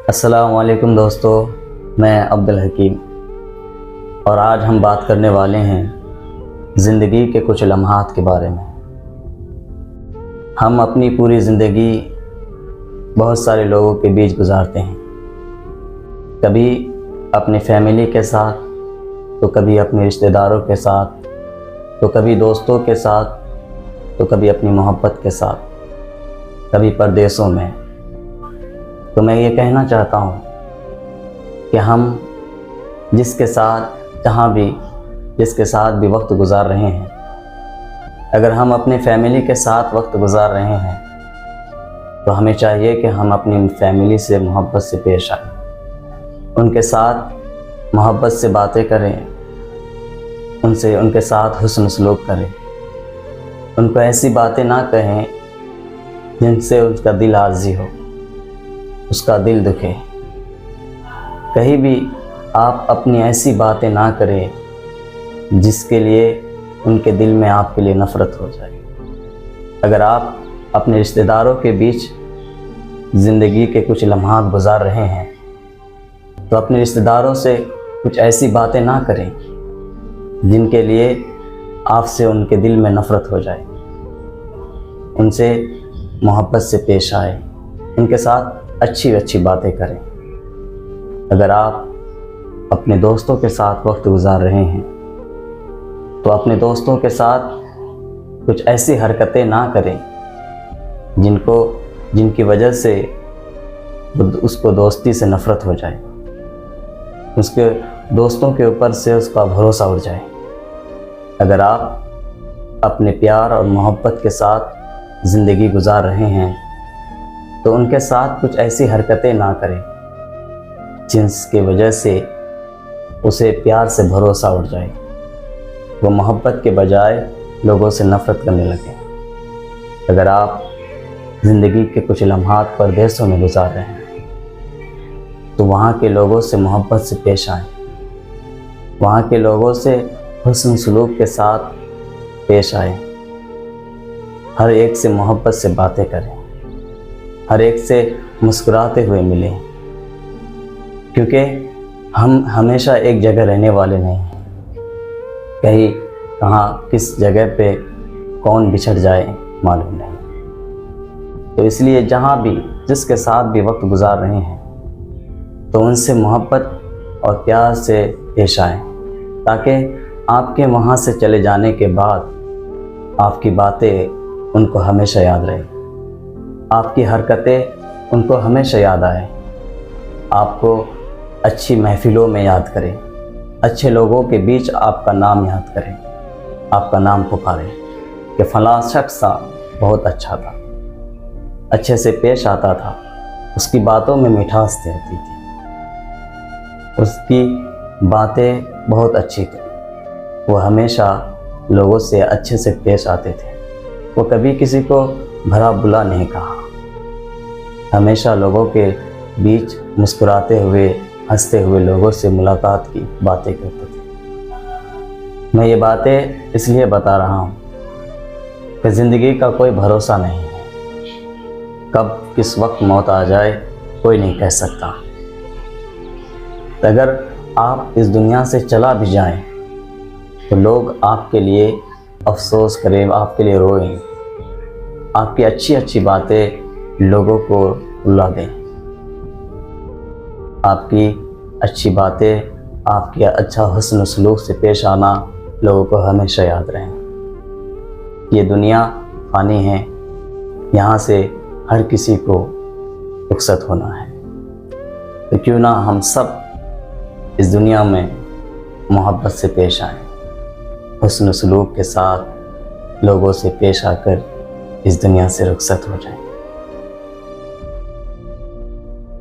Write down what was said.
अस्सलाम वालेकुम दोस्तों, मैं अब्दुल हकीम और आज हम बात करने वाले हैं ज़िंदगी के कुछ लम्हात के बारे में। हम अपनी पूरी ज़िंदगी बहुत सारे लोगों के बीच गुजारते हैं, कभी अपनी फैमिली के साथ, तो कभी अपने रिश्तेदारों के साथ, तो कभी दोस्तों के साथ, तो कभी अपनी मोहब्बत के साथ, कभी परदेशों में। तो मैं ये कहना चाहता हूँ कि हम जिसके साथ भी वक्त गुजार रहे हैं, अगर हम अपने फैमिली के साथ वक्त गुजार रहे हैं तो हमें चाहिए कि हम अपनी फैमिली से मोहब्बत से पेश आएं, उनके साथ मोहब्बत से बातें करें, उनके साथ हुस्न सलूक करें, उनको ऐसी बातें ना कहें जिनसे उसका दिल आज़ी हो, उसका दिल दुखे। कहीं भी आप अपनी ऐसी बातें ना करें जिसके लिए उनके दिल में आपके लिए नफ़रत हो जाए। अगर आप अपने रिश्तेदारों के बीच ज़िंदगी के कुछ लम्हात गुजार रहे हैं तो अपने रिश्तेदारों से कुछ ऐसी बातें ना करें जिनके लिए आपसे उनके दिल में नफ़रत हो जाए। उनसे मोहब्बत से पेश आए, उनके साथ अच्छी बातें करें। अगर आप अपने दोस्तों के साथ वक्त गुजार रहे हैं तो अपने दोस्तों के साथ कुछ ऐसी हरकतें ना करें जिनकी वजह से उसको दोस्ती से नफ़रत हो जाए, उसके दोस्तों के ऊपर से उसका भरोसा उड़ जाए। अगर आप अपने प्यार और मोहब्बत के साथ ज़िंदगी गुजार रहे हैं तो उनके साथ कुछ ऐसी हरकतें ना करें जिसकी वजह से उसे प्यार से भरोसा उठ जाए, वो मोहब्बत के बजाय लोगों से नफ़रत करने लगे। अगर आप ज़िंदगी के कुछ लम्हात परदेशों में गुजार रहे हैं तो वहाँ के लोगों से मोहब्बत से पेश आएं, वहाँ के लोगों से हुस्न सलूक के साथ पेश आएं, हर एक से मोहब्बत से बातें करें, हर एक से मुस्कुराते हुए मिलें, क्योंकि हम हमेशा एक जगह रहने वाले नहीं हैं। कहीं कहाँ किस जगह पे कौन बिछड़ जाए मालूम नहीं। तो इसलिए जहाँ भी जिसके साथ भी वक्त गुजार रहे हैं तो उनसे मोहब्बत और प्यार से पेश आएं, ताकि आपके वहाँ से चले जाने के बाद आपकी बातें उनको हमेशा याद रहें, आपकी हरकतें उनको हमेशा याद आए, आपको अच्छी महफ़िलों में याद करें, अच्छे लोगों के बीच आपका नाम याद करें, आपका नाम पुकारें कि फ़लाँ शख्स था, बहुत अच्छा था, अच्छे से पेश आता था, उसकी बातों में मिठास रहती थी, उसकी बातें बहुत अच्छी थी, वो हमेशा लोगों से अच्छे से पेश आते थे, वो कभी किसी को भला बुरा नहीं कहा, हमेशा लोगों के बीच मुस्कुराते हुए हंसते हुए लोगों से मुलाकात की बातें करते थे। मैं ये बातें इसलिए बता रहा हूँ कि ज़िंदगी का कोई भरोसा नहीं है, कब किस वक्त मौत आ जाए कोई नहीं कह सकता। अगर आप इस दुनिया से चला भी जाएं तो लोग आपके लिए अफसोस करें, आपके लिए रोएं, आपकी अच्छी बातें लोगों को रुला दें, आपकी अच्छी बातें, आपकी अच्छा हुस्न सलूक से पेश आना लोगों को हमेशा याद रहें। ये दुनिया फ़ानी है, यहाँ से हर किसी को रुखसत होना है, तो क्यों ना हम सब इस दुनिया में मोहब्बत से पेश आएं, हुस्न सलूक के साथ लोगों से पेश आकर इस दुनिया से रुखसत हो जाएं।